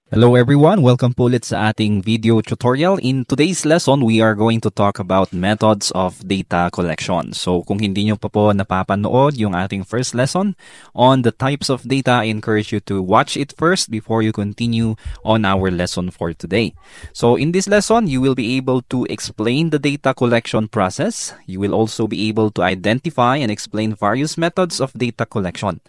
Hello everyone, welcome po ulit sa ating video tutorial. In today's lesson, we are going to talk about methods of data collection. So kung hindi nyo pa po napapanood yung ating first lesson on the types of data, I encourage you to watch it first before you continue on our lesson for today. So in this lesson, you will be able to explain the data collection process. You will also be able to identify and explain various methods of data collection.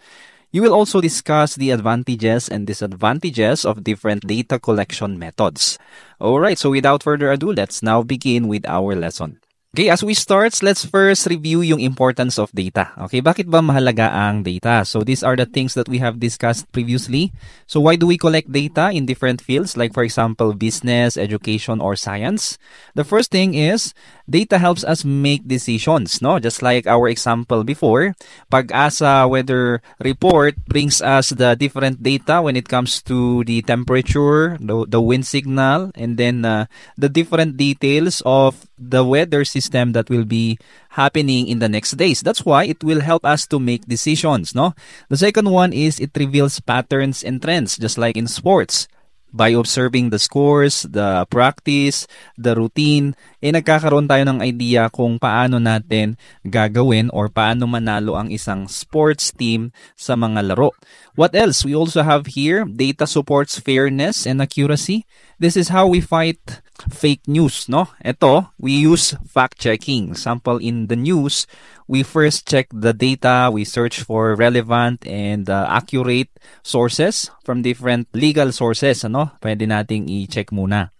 You will also discuss the advantages and disadvantages of different data collection methods. Alright, so without further ado, let's now begin with our lesson. Okay, as we start, let's first review yung importance of data. Okay, bakit ba mahalaga ang data? So these are the things that we have discussed previously. So why do we collect data in different fields, like for example, business, education, or science? The first thing is, data helps us make decisions, no? Just like our example before, Pag-asa weather report brings us the different data when it comes to the temperature, the wind signal, and then the different details of the weather system that will be happening in the next days. That's why it will help us to make decisions, no? The second one is it reveals patterns and trends, just like in sports. By observing the scores, the practice, the routine, nagkakaroon tayo ng idea kung paano natin gagawin or paano manalo ang isang sports team sa mga laro. What else? We also have here, data supports fairness and accuracy. This is how we fight fake news, no? Ito, we use fact-checking. Example, in the news, we first check the data, we search for relevant and accurate sources from different legal sources, ano? Pwede nating i-check muna.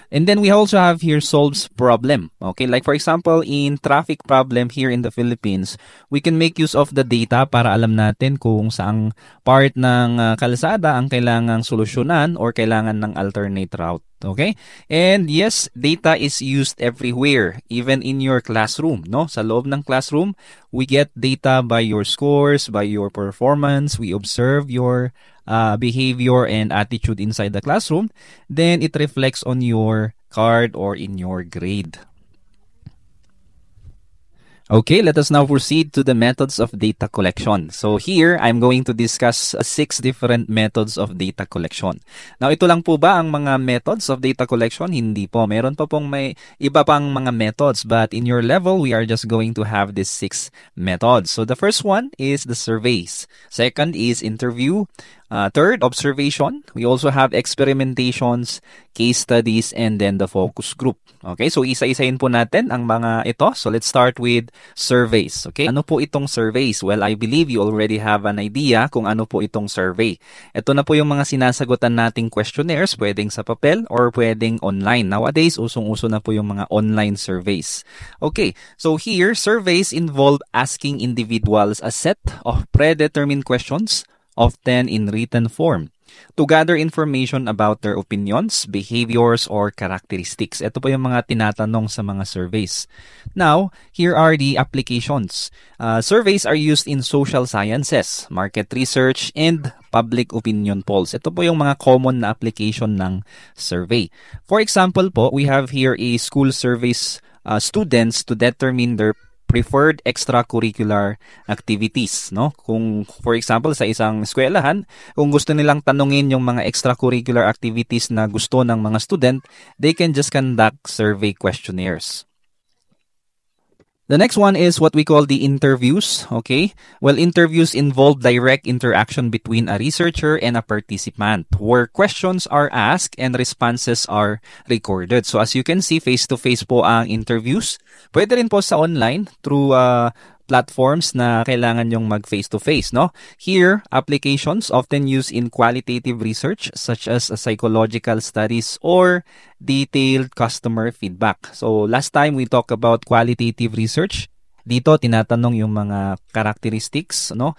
And then we also have here solves problem. Okay, like for example, in traffic problem here in the Philippines, we can make use of the data para alam natin kung saang part ng kalsada ang kailangang solusyonan or kailangan ng alternate route. Okay? And yes, data is used everywhere, even in your classroom, no? Sa loob ng classroom, we get data by your scores, by your performance, we observe your behavior and attitude inside the classroom, then it reflects on your card or in your grade. Okay, let us now proceed to the methods of data collection. So here, I'm going to discuss 6 different methods of data collection. Now, ito lang po ba ang mga methods of data collection? Hindi po. Meron pa pong may iba pang mga methods, but in your level, we are just going to have these 6 methods. So the first one is the surveys. Second is interview. Third, observation. We also have experimentations, case studies, and then the focus group. Okay, so isa-isahin po natin ang mga ito. So let's start with surveys. Okay, ano po itong surveys? Well, I believe you already have an idea kung ano po itong survey. Ito na po yung mga sinasagutan nating questionnaires, pwedeng sa papel or pwedeng online. Nowadays, usong-uso na po yung mga online surveys. Okay, so here, surveys involve asking individuals a set of predetermined questions, often in written form, to gather information about their opinions, behaviors, or characteristics. Ito po yung mga tinatanong sa mga surveys. Now, here are the applications. Surveys are used in social sciences, market research, and public opinion polls. Ito po yung mga common na application ng survey. For example po, we have here a school surveys students to determine their preferred extracurricular activities, no? Kung for example sa isang eskwelahan, kung gusto nilang tanungin yung mga extracurricular activities na gusto ng mga student, they can just conduct survey questionnaires. The next one is what we call the interviews, okay? Well, interviews involve direct interaction between a researcher and a participant, where questions are asked and responses are recorded. So as you can see, face-to-face po ang interviews. Pwede rin po sa online through platforms na kailangan yung mag face-to-face, no? Here, applications often used in qualitative research such as psychological studies or detailed customer feedback. So, last time we talked about qualitative research. Dito, tinatanong yung mga characteristics, no?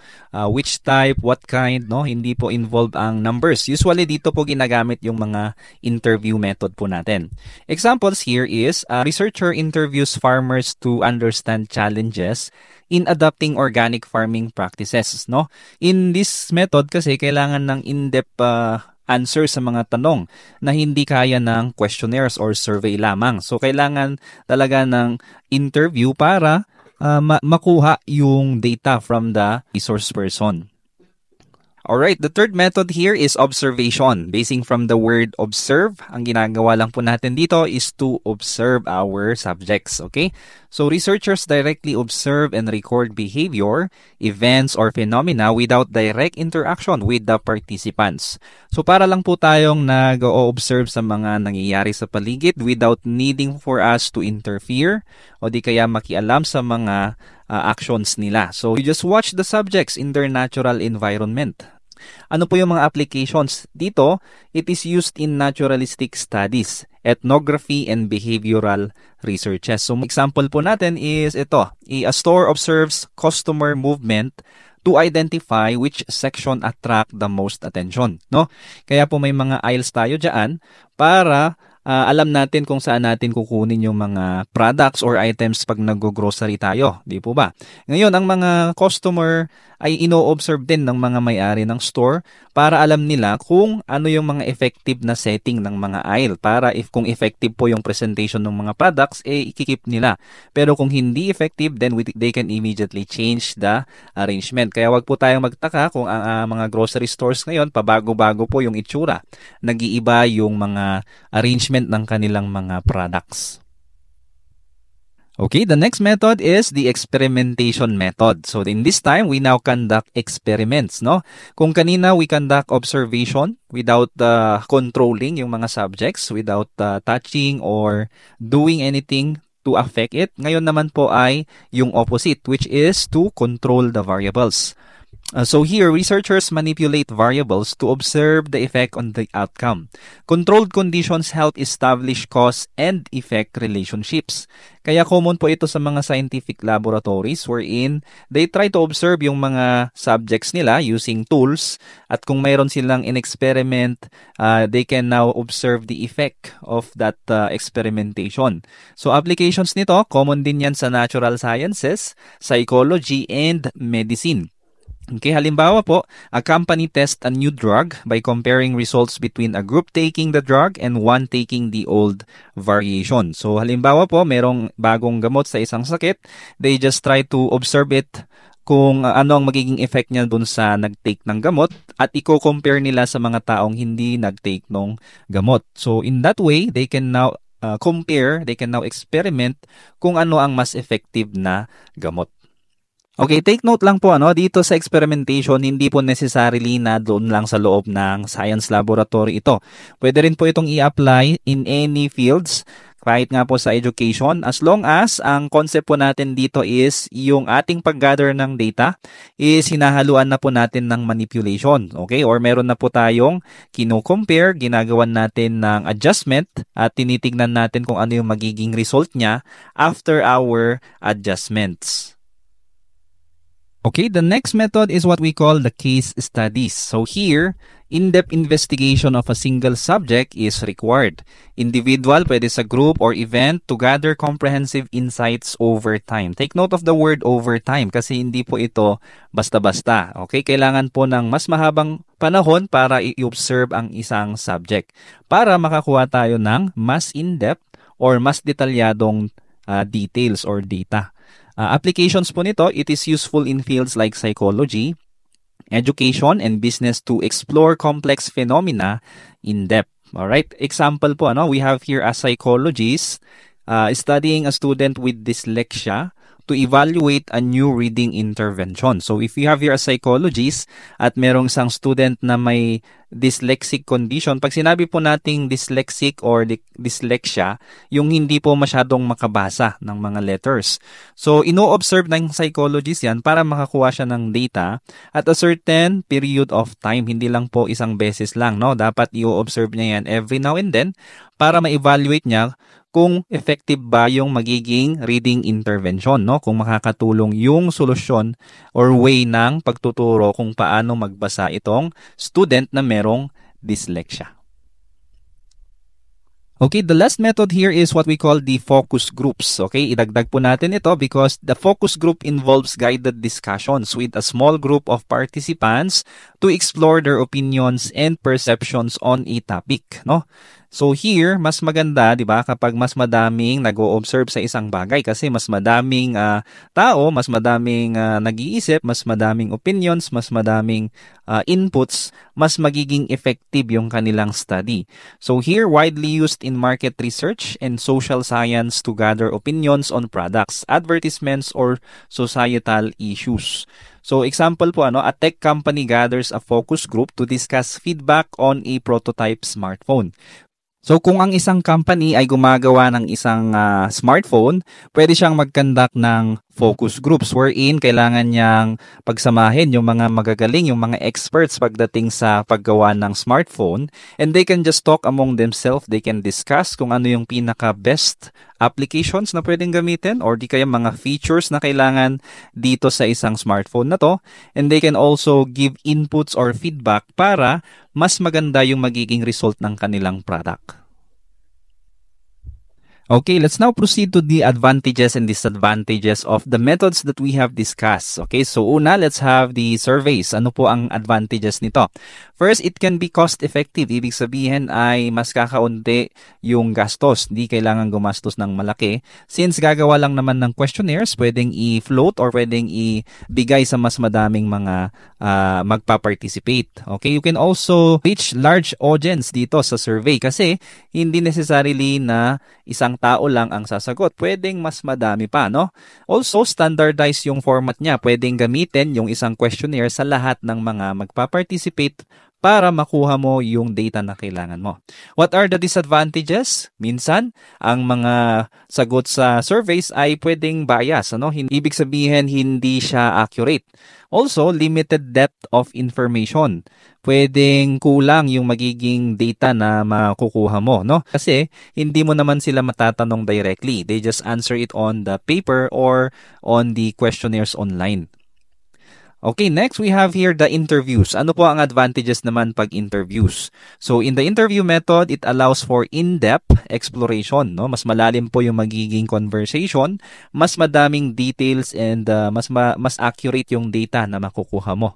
Which type, what kind, no? Hindi po involved ang numbers. Usually, dito po ginagamit yung mga interview method po natin. Examples here is, a researcher interviews farmers to understand challenges in adopting organic farming practices, no? In this method kasi, kailangan ng in-depth answer sa mga tanong na hindi kaya ng questionnaires or survey lamang. So, kailangan talaga ng interview para makuha yung data from the resource person. Alright, the third method here is observation. Basing from the word observe, ang ginagawa lang po natin dito is to observe our subjects, okay? So researchers directly observe and record behavior, events, or phenomena without direct interaction with the participants. So para lang po tayong nag-o-observe sa mga nangyayari sa paligid without needing for us to interfere o di kaya makialam sa mga actions nila. So you just watch the subjects in their natural environment. Ano po yung mga applications dito? It is used in naturalistic studies, ethnography, and behavioral researches. So example po natin is ito. A store observes customer movement to identify which section attract the most attention, no? Kaya po may mga aisles tayo diyan para alam natin kung saan natin kukunin yung mga products or items pag nag-grocery tayo, di po ba? Ngayon, ang mga customer ay ino-observe din ng mga may-ari ng store para alam nila kung ano yung mga effective na setting ng mga aisle para kung effective po yung presentation ng mga products, ikikip nila. Pero kung hindi effective, then they can immediately change the arrangement. Kaya wag po tayong magtaka kung ang mga grocery stores ngayon, pabago-bago po yung itsura. Nag-iiba yung mga arrangement ng kanilang mga products. Okay, the next method is the experimentation method. So in this time, we now conduct experiments, no? Kung kanina we conduct observation without controlling yung mga subjects, without touching or doing anything to affect it. Ngayon naman po ay yung opposite, which is to control the variables. So here, researchers manipulate variables to observe the effect on the outcome. Controlled conditions help establish cause and effect relationships. Kaya common po ito sa mga scientific laboratories wherein they try to observe yung mga subjects nila using tools at kung mayroon silang in-experiment, they can now observe the effect of that experimentation. So applications nito, common din yan sa natural sciences, psychology, and medicine. Okay, halimbawa po, a company tests a new drug by comparing results between a group taking the drug and one taking the old variation. So halimbawa po, merong bagong gamot sa isang sakit, they just try to observe it kung ano ang magiging effect niya dun sa nag-take ng gamot at i-compare nila sa mga taong hindi nag-take ng gamot. So in that way, they can now compare, they can now experiment kung ano ang mas effective na gamot. Okay, take note lang po dito sa experimentation, hindi po necessarily na doon lang sa loob ng science laboratory ito. Pwede rin po itong i-apply in any fields, kahit nga po sa education, as long as ang concept po natin dito is yung ating pag-gather ng data is hinahaluan na po natin ng manipulation, okay? Or meron na po tayong kino-compare, ginagawan natin ng adjustment at tinitignan natin kung ano yung magiging result niya after our adjustments. Okay, the next method is what we call the case studies. So here, in-depth investigation of a single subject is required. Individual, pwede sa group or event to gather comprehensive insights over time. Take note of the word over time kasi hindi po ito basta-basta. Okay, kailangan po ng mas mahabang panahon para i-observe ang isang subject para makakuha tayo ng mas in-depth or mas detalyadong details or data. Applications po nito, it is useful in fields like psychology, education, and business to explore complex phenomena in depth. Alright, example po, we have here a psychologist studying a student with dyslexia to evaluate a new reading intervention. So if you have here a psychologist at merong isang student na may dyslexic condition, pag sinabi po nating dyslexic or dyslexia, yung hindi po masyadong makabasa ng mga letters. So ino-observe ng psychologist yan para makakuha siya ng data at a certain period of time, hindi lang po isang beses lang, no? Dapat i-observe niya yan every now and then para ma-evaluate niya kung effective ba yung magiging reading intervention, no? Kung makakatulong yung solusyon or way ng pagtuturo kung paano magbasa itong student na merong dyslexia. Okay, the last method here is what we call the focus groups. Okay, idagdag po natin ito because the focus group involves guided discussions with a small group of participants to explore their opinions and perceptions on a topic, no? So here, mas maganda, 'di ba, kapag mas madaming nag-o-observe sa isang bagay kasi mas madaming tao, mas madaming nag-iisip, mas madaming opinions, mas madaming inputs, mas magiging effective yung kanilang study. So here, widely used in market research and social science to gather opinions on products, advertisements, or societal issues. So example po, a tech company gathers a focus group to discuss feedback on a prototype smartphone. So kung ang isang company ay gumagawa ng isang smartphone, pwede siyang mag-conduct ng focus groups wherein kailangan niyang pagsamahin yung mga magagaling, yung mga experts pagdating sa paggawa ng smartphone, and they can just talk among themselves, they can discuss kung ano yung pinaka-best applications na pwedeng gamitin or di kaya mga features na kailangan dito sa isang smartphone na to, and they can also give inputs or feedback para mas maganda yung magiging result ng kanilang product. Okay, let's now proceed to the advantages and disadvantages of the methods that we have discussed. Okay, so una, let's have the surveys. Ano po ang advantages nito? First, it can be cost-effective. Ibig sabihin ay mas kakaunti yung gastos. Di kailangan gumastos ng malaki. Since gagawa lang naman ng questionnaires, pwedeng i-float or pwedeng ibigay sa mas madaming mga magpa-participate. Okay, you can also reach large audience dito sa survey kasi hindi necessarily na isang tao lang ang sasagot. Pwedeng mas madami pa, no? Also, standardize yung format niya. Pwedeng gamitin yung isang questionnaire sa lahat ng mga magpa-participate para makuha mo yung data na kailangan mo. What are the disadvantages? Minsan, ang mga sagot sa surveys ay pwedeng bias, Ibig sabihin, hindi siya accurate. Also, limited depth of information. Pwedeng kulang yung magiging data na makukuha mo, Kasi hindi mo naman sila matatanong directly. They just answer it on the paper or on the questionnaires online. Okay, next we have here the interviews. Ano po ang advantages naman pag interviews? So in the interview method, it allows for in-depth exploration, Mas malalim po yung magiging conversation, mas madaming details and mas accurate yung data na makukuha mo.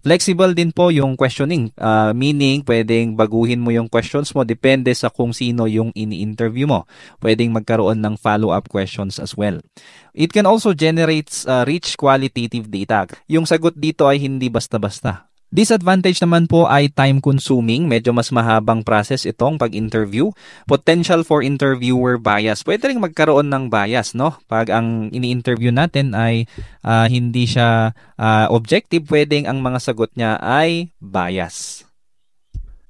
Flexible din po yung questioning, meaning pwedeng baguhin mo yung questions mo depende sa kung sino yung ini-interview mo. Pwedeng magkaroon ng follow-up questions as well. It can also generate rich qualitative data. Yung sagot dito ay hindi basta-basta. Disadvantage naman po ay time-consuming. Medyo mas mahabang process itong pag-interview. Potential for interviewer bias. Pwede rin magkaroon ng bias, Pag ang ini-interview natin ay hindi siya objective, pwedeng ang mga sagot niya ay bias.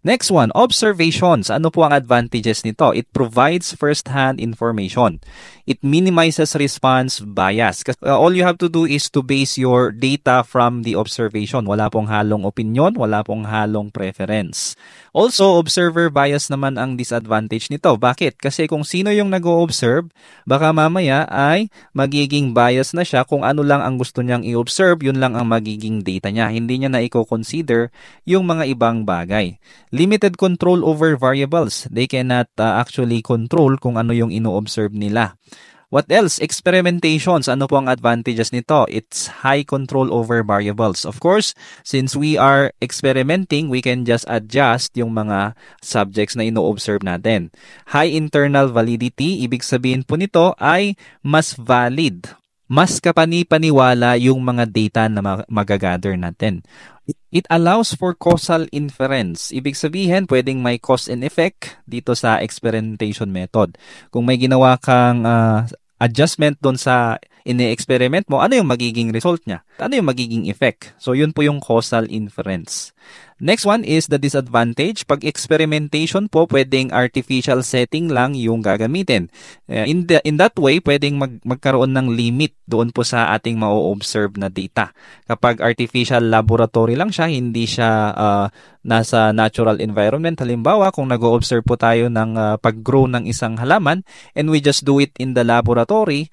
Next one, observations. Ano po ang advantages nito? It provides first-hand information. It minimizes response bias. All you have to do is to base your data from the observation. Wala pong halong opinion, wala pong halong preference. Also, observer bias naman ang disadvantage nito. Bakit? Kasi kung sino yung nag-o-observe, baka mamaya ay magiging bias na siya kung ano lang ang gusto niyang i-observe, yun lang ang magiging data niya. Hindi niya na i-consider yung mga ibang bagay. Limited control over variables. They cannot actually control kung ano yung ino-observe nila. What else? Experimentations. Ano po ang advantages nito? It's high control over variables. Of course, since we are experimenting, we can just adjust yung mga subjects na ino-observe natin. High internal validity. Ibig sabihin po nito ay mas valid. Mas kapani-paniwala yung mga data na magagather natin. It allows for causal inference. Ibig sabihin, pwedeng may cause and effect dito sa experimentation method. Kung may ginawa kang adjustment doon sa ini-experiment mo, ano yung magiging result niya? Ano yung magiging effect? So, yun po yung causal inference. Next one is the disadvantage. Pag experimentation po, pwedeng artificial setting lang yung gagamitin. In that way, pwedeng magkaroon ng limit doon po sa ating ma-observe na data. Kapag artificial laboratory lang siya, hindi siya nasa natural environment. Halimbawa, kung nag-o-observe po tayo ng pag-grow ng isang halaman and we just do it in the laboratory,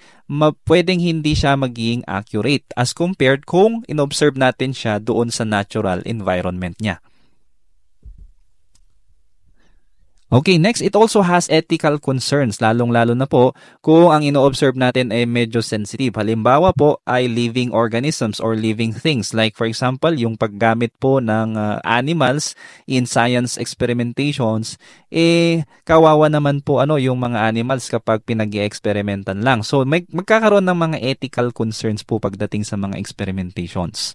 pwedeng hindi siya magiging accurate as compared kung in-observe natin siya doon sa natural environment niya. Okay, next, it also has ethical concerns, lalong-lalo na po kung ang ino-observe natin ay medyo sensitive. Halimbawa po ay living organisms or living things. Like for example, yung paggamit po ng animals in science experimentations, kawawa naman po yung mga animals kapag pinag-i-experimentan lang. So magkakaroon ng mga ethical concerns po pagdating sa mga experimentations.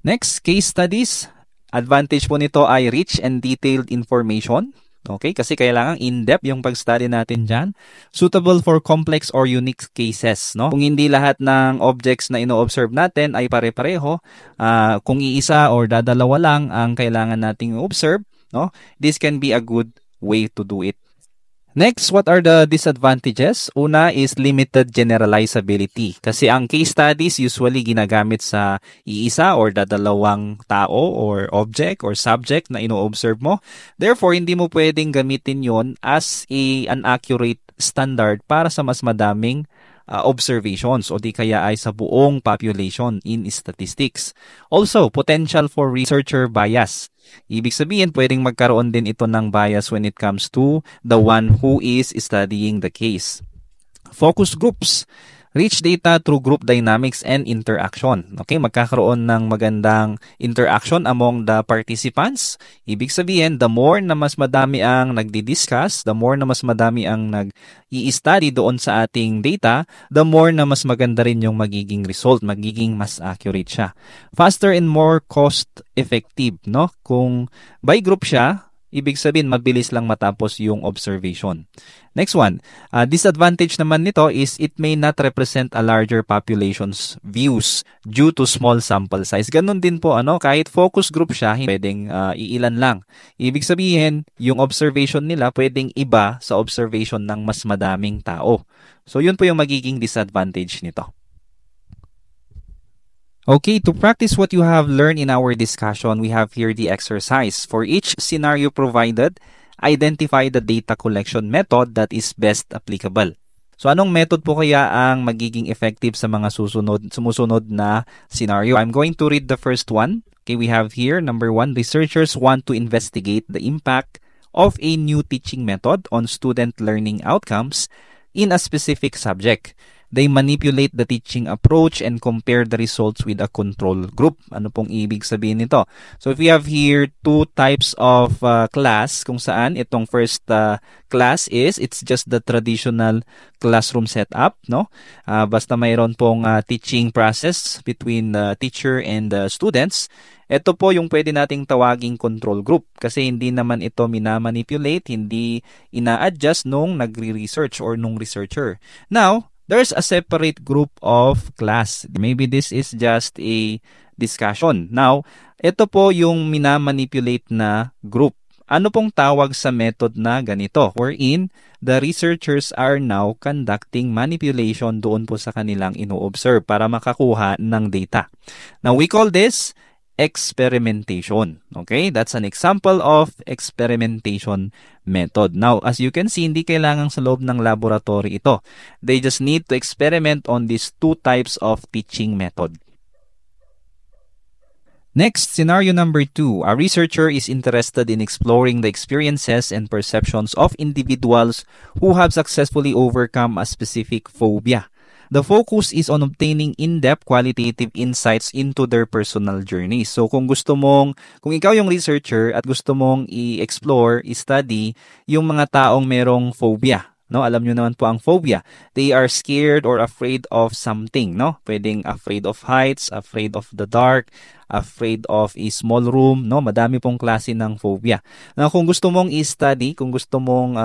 Next, case studies. Advantage po nito ay rich and detailed information. Okay, kasi kailangan in-depth yung pag-study natin dyan. Suitable for complex or unique cases, no? Kung hindi lahat ng objects na ino-observe natin ay pare-pareho, kung iisa or dadalawa lang ang kailangan nating observe, no? This can be a good way to do it. Next, what are the disadvantages? Una is limited generalizability. Kasi ang case studies usually ginagamit sa iisa or dadalawang tao or object or subject na ino-observe mo. Therefore, hindi mo pwedeng gamitin yon as an accurate standard para sa mas madaming observations o di kaya ay sa buong population in statistics. Also, potential for researcher bias. Ibig sabihin, pwedeng magkaroon din ito ng bias when it comes to the one who is studying the case. Focus groups. Rich data through group dynamics and interaction. Okay, magkakaroon ng magandang interaction among the participants. Ibig sabihin, the more na mas madami ang nagdi-discuss, the more na mas madami ang nag-i-study doon sa ating data, the more na mas maganda rin yung magiging result, magiging mas accurate siya. Faster and more cost-effective, no? Kung by group siya, ibig sabihin, mabilis lang matapos yung observation. Next one, disadvantage naman nito is it may not represent a larger population's views due to small sample size. Ganun din po, kahit focus group siya, pwedeng iilan lang. Ibig sabihin, yung observation nila pwedeng iba sa observation ng mas madaming tao. So, yun po yung magiging disadvantage nito. Okay, to practice what you have learned in our discussion, we have here the exercise. For each scenario provided, identify the data collection method that is best applicable. So anong method po kaya ang magiging effective sa mga sumusunod na scenario? I'm going to read the first one. Okay, we have here, number 1, researchers want to investigate the impact of a new teaching method on student learning outcomes in a specific subject. They manipulate the teaching approach and compare the results with a control group. Ano pong ibig sabihin nito? So if we have here two types of class, kung saan itong first class is, it's just the traditional classroom setup, no? Basta mayroon pong teaching process between the teacher and the students. Ito po yung pwede nating tawaging control group kasi hindi naman ito minamanipulate, hindi ina-adjust nung nagre-research or nung researcher. Now, there's a separate group of class. Maybe this is just a discussion. Now, ito po yung minamanipulate na group. Ano pong tawag sa method na ganito? Wherein the researchers are now conducting manipulation doon po sa kanilang ino-observe para makakuha ng data. Now, we call this experimentation. Okay? That's an example of experimentation method. Now, as you can see, hindi kailangan sa loob ng laboratory ito. They just need to experiment on these two types of teaching method. Next, scenario number 2. A researcher is interested in exploring the experiences and perceptions of individuals who have successfully overcome a specific phobia. The focus is on obtaining in-depth qualitative insights into their personal journey. So kung ikaw yung researcher at gusto mong i-explore, i-study yung mga taong merong phobia, no? Alam nyo naman po ang phobia. They are scared or afraid of something, no? Pwedeng afraid of heights, afraid of the dark, afraid of a small room, no? Madami pong klase ng phobia. Now, kung gusto mong i-study, kung gusto mong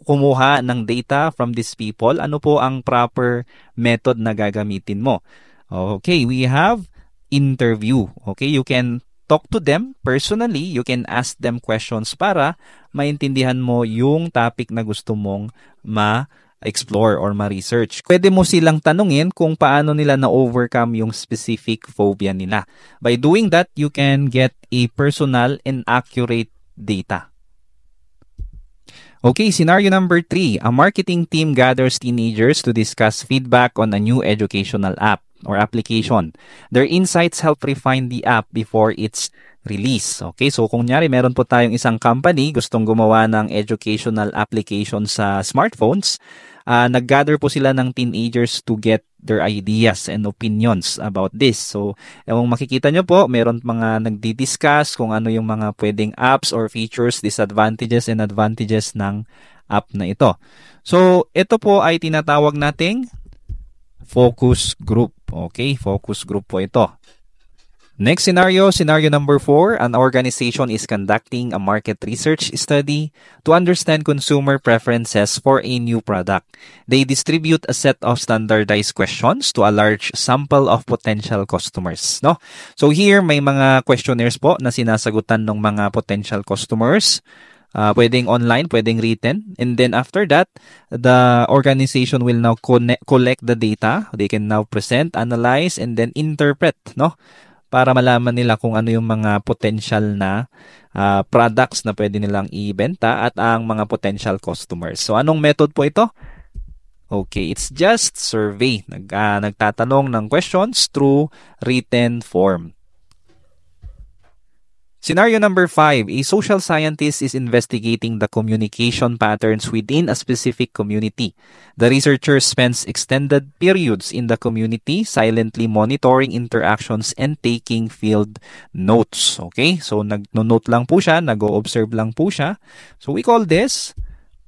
kumuha ng data from these people, ano po ang proper method na gagamitin mo? Okay, we have interview. Okay, you can talk to them personally, you can ask them questions para maintindihan mo yung topic na gusto mong ma-explore or ma-research. Pwede mo silang tanungin kung paano nila na-overcome yung specific phobia nila. By doing that, you can get a personal and accurate data. Okay, scenario number 3. A marketing team gathers teenagers to discuss feedback on a new educational app. or application. Their insights help refine the app before its release. Okay, so kung nyari meron po tayong isang company gustong gumawa ng educational application sa smartphones, nag-gather po sila ng teenagers to get their ideas and opinions about this. So, yung makikita nyo po, meron mga nagdi-discuss kung ano yung mga pwedeng apps or features, disadvantages and advantages ng app na ito. So, ito po ay tinatawag nating focus group. Okay, focus group po ito. Next scenario number 4, an organization is conducting a market research study to understand consumer preferences for a new product. They distribute a set of standardized questions to a large sample of potential customers. No? So here, may mga questionnaires po na sinasagutan ng mga potential customers. Pwedeng online, pwedeng written. And then after that, the organization will now collect the data. They can now present, analyze, and then interpret, no? Para malaman nila kung ano yung mga potential na products na pwede nilang ibenta at ang mga potential customers. So, anong method po ito? Okay, it's just survey. Nagtatanong ng questions through written form. Scenario number 5, a social scientist is investigating the communication patterns within a specific community. The researcher spends extended periods in the community, silently monitoring interactions and taking field notes. Okay, so nag-note lang po siya, nag-o-observe lang po siya. So we call this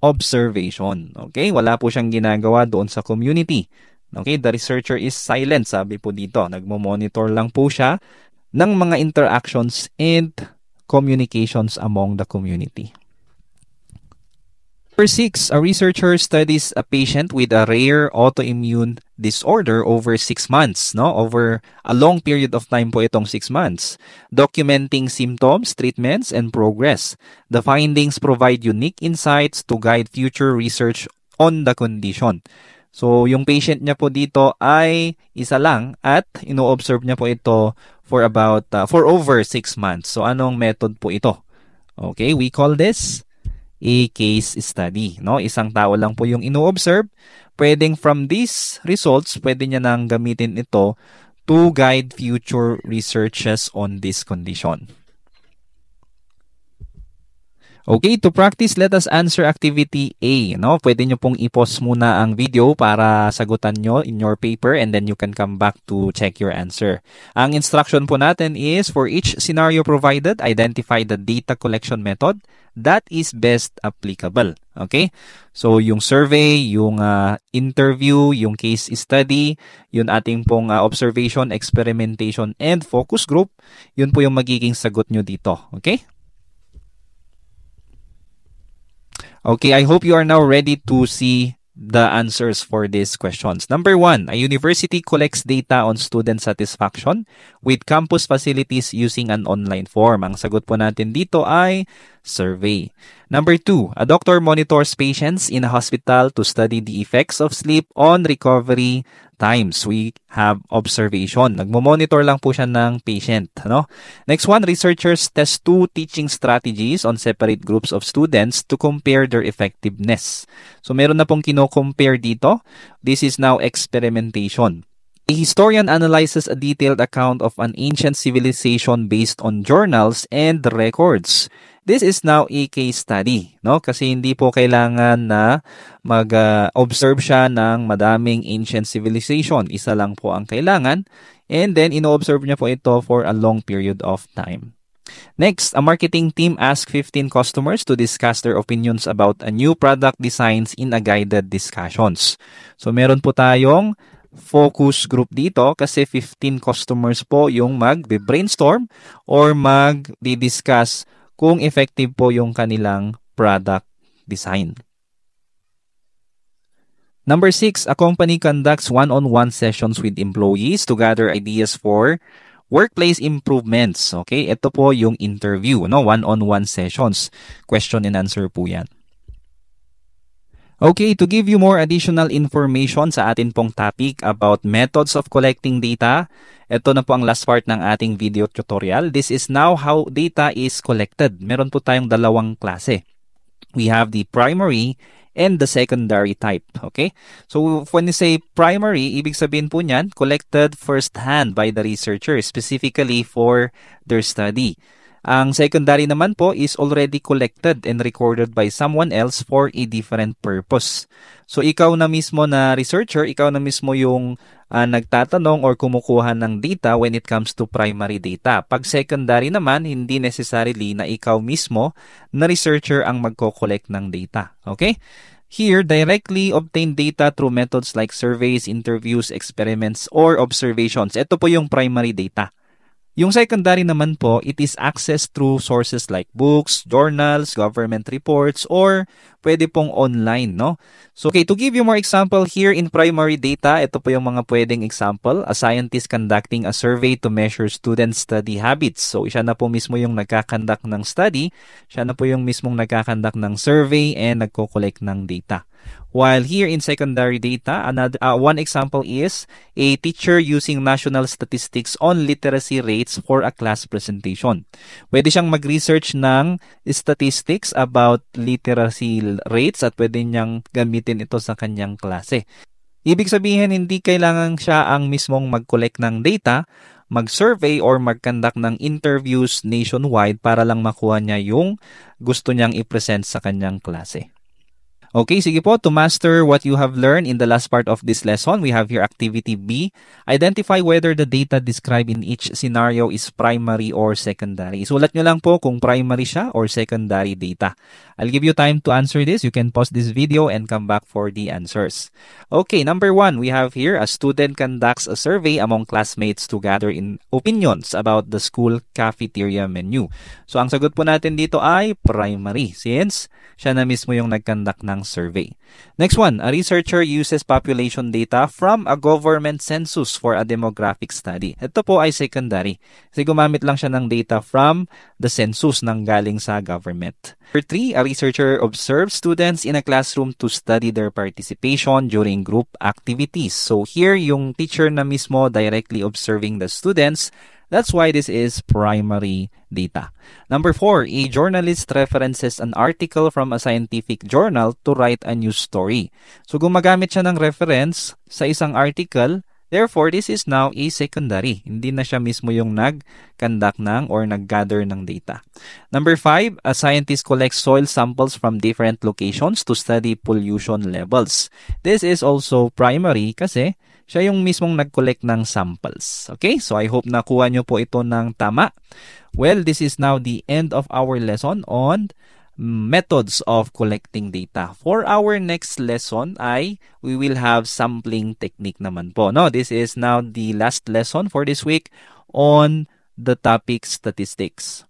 observation. Okay, wala po siyang ginagawa doon sa community. Okay, the researcher is silent, sabi po dito. Nagmo-monitor lang po siya ng mga interactions and communications among the community. Number 6, a researcher studies a patient with a rare autoimmune disorder over 6 months, no? Over a long period of time po itong 6 months, documenting symptoms, treatments, and progress. The findings provide unique insights to guide future research on the condition. So, yung patient niya po dito ay isa lang at ino-observe niya po ito for over 6 months. So, anong method po ito? Okay, we call this a case study. No? Isang tao lang po yung ino-observe. Pwedeng from these results, pwede niya nang gamitin ito to guide future researches on this condition. Okay, to practice, let us answer activity A. No? Pwede nyo pong i-pause muna ang video para sagutan nyo in your paper and then you can come back to check your answer. Ang instruction po natin is, for each scenario provided, identify the data collection method that is best applicable. Okay? So, yung survey, yung interview, yung case study, yung ating pong observation, experimentation, and focus group, yun po yung magiging sagot nyo dito. Okay? Okay, I hope you are now ready to see the answers for these questions. Number 1, a university collects data on student satisfaction with campus facilities using an online form. Ang sagot po natin dito ay survey. Number 2, a doctor monitors patients in a hospital to study the effects of sleep on recovery times. We have observation. Nagmo-monitor lang po siya ng patient. No? Next one, researchers test 2 teaching strategies on separate groups of students to compare their effectiveness. So meron na pong kino-compare dito. This is now experimentation. A historian analyzes a detailed account of an ancient civilization based on journals and records. This is now a case study, no? Kasi hindi po kailangan na mag-observe siya ng madaming ancient civilization. Isa lang po ang kailangan. And then, ino-observe niya po ito for a long period of time. Next, a marketing team asks 15 customers to discuss their opinions about a new product designs in a guided discussions. So, meron po tayong focus group dito kasi 15 customers po yung mag-brainstorm or mag-discuss kung effective po yung kanilang product design. Number 6, a company conducts one-on-one sessions with employees to gather ideas for workplace improvements. Okay, ito po yung interview, no? One-on-one sessions. Question and answer po yan. Okay, to give you more additional information sa atin pong topic about methods of collecting data, ito na po ang last part ng ating video tutorial. This is now how data is collected. Meron po tayong dalawang klase. We have the primary and the secondary type. Okay? So when you say primary, ibig sabihin po niyan, collected first-hand by the researcher, specifically for their study. Ang secondary naman po is already collected and recorded by someone else for a different purpose. So ikaw na mismo na researcher, ikaw na mismo yung nagtatanong or kumukuha ng data when it comes to primary data. Pag secondary naman, hindi necessarily na ikaw mismo na researcher ang magko-collect ng data. Okay? Here, directly obtain data through methods like surveys, interviews, experiments, or observations. Ito po yung primary data. Yung secondary naman po, it is accessed through sources like books, journals, government reports, or pwede pong online, no? So, okay, to give you more example here in primary data, ito po yung mga pwedeng example. A scientist conducting a survey to measure student study habits. So, siya na po mismo yung nagkakandak ng study, siya na po yung mismong nagkakandak ng survey and nagko-collect ng data. While here in secondary data, one example is a teacher using national statistics on literacy rates for a class presentation. Pwede siyang mag-research ng statistics about literacy rates at pwede niyang gamitin ito sa kanyang klase. Ibig sabihin, hindi kailangan siya ang mismong mag-collect ng data, mag-survey or mag-conduct ng interviews nationwide para lang makuha niya yung gusto niyang i-present sa kanyang klase. Okay, sige po, to master what you have learned in the last part of this lesson, we have here activity B. Identify whether the data described in each scenario is primary or secondary. Isulat nyo lang po kung primary siya or secondary data. I'll give you time to answer this. You can pause this video and come back for the answers. Okay, number 1, we have here a student conducts a survey among classmates to gather in opinions about the school cafeteria menu. So, ang sagot po natin dito ay primary since siya na mismo yung nag-conduct ng survey. Next one, a researcher uses population data from a government census for a demographic study. Ito po ay secondary. Kasi gumamit lang siya ng data from the census nang galing sa government. Number 3, a researcher observes students in a classroom to study their participation during group activities. So here, yung teacher na mismo directly observing the students. That's why this is primary data. Number 4, a journalist references an article from a scientific journal to write a news story. So gumagamit siya ng reference sa isang article, therefore this is now a secondary. Hindi na siya mismo yung nag-conduct ng or nag-gather ng data. Number 5, a scientist collects soil samples from different locations to study pollution levels. This is also primary kasi siya yung mismong nag-collect ng samples. Okay? So I hope nakuha nyo po ito ng tama. Well, this is now the end of our lesson on methods of collecting data. For our next lesson we will have sampling technique naman po. No, this is now the last lesson for this week on the topic statistics.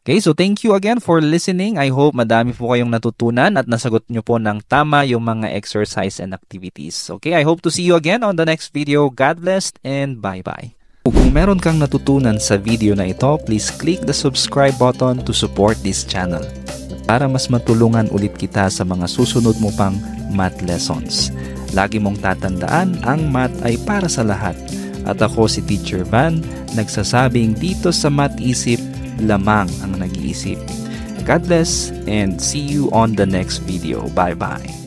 Okay, so thank you again for listening. I hope madami po kayong natutunan at nasagot nyo po ng tama yung mga exercise and activities. Okay, I hope to see you again on the next video. God bless and bye-bye. Kung meron kang natutunan sa video na ito, please click the subscribe button to support this channel para mas matulungan ulit kita sa mga susunod mo pang math lessons. Lagi mong tatandaan, ang math ay para sa lahat. At ako si Teacher Van, nagsasabing dito sa Math Isip, lamang ang nag-iisip. God bless and see you on the next video. Bye-bye.